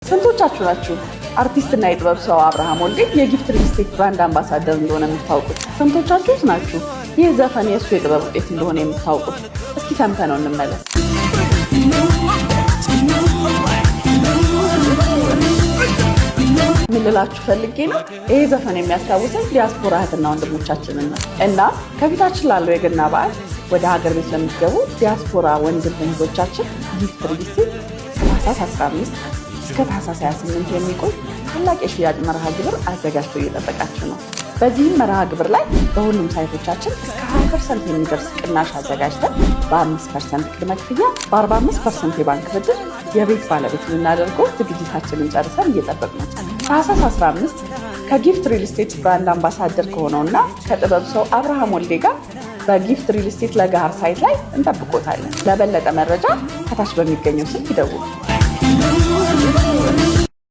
ስንቶቻችሁ ናችሁ አርቲስትና የጥበብ ሰው አብርሃም ወልዴ የጊፍት ሪል ስቴት ብራንድ አምባሳደር እንደሆነ የምታውቁት? ስንቶቻችሁስ ናችሁ ይህ ዘፈን የእሱ የጥበብ ውጤት እንደሆነ የምታውቁት? እስኪ ሰምተነው እንመለስ። ምን ልላችሁ ፈልጌ ነው፣ ይሄ ዘፈን የሚያስታውሰን ዲያስፖራ እህትና ወንድሞቻችንን ነው እና ከፊታችን ላለው የገና በዓል ወደ ሀገር ቤት ለምትገቡ ዲያስፖራ ወንድም እህቶቻችን ጊፍት ሪል ስቴት ታህሳስ 15 እስከ ታህሳስ 28 የሚቆይ ታላቅ የሽያጭ መርሃ ግብር አዘጋጅቶ እየጠበቃችሁ ነው። በዚህም መርሃ ግብር ላይ በሁሉም ሳይቶቻችን እስከ 20% የሚደርስ ቅናሽ አዘጋጅተን በ5% ቅድመ ክፍያ በ45% የባንክ ብድር የቤት ባለቤት ልናደርገው ዝግጅታችንን ጨርሰን እየጠበቅን ነው። ታህሳስ 15 ከጊፍት ሪል ስቴት ብራንድ አምባሳደር ከሆነውና ከጥበብ ሰው አብርሃም ወልዴ ጋር በጊፍት ሪል ስቴት ለገሃር ሳይት ላይ እንጠብቆታለን። ለበለጠ መረጃ ከታች በሚገኘው ስልክ ይደውሉ።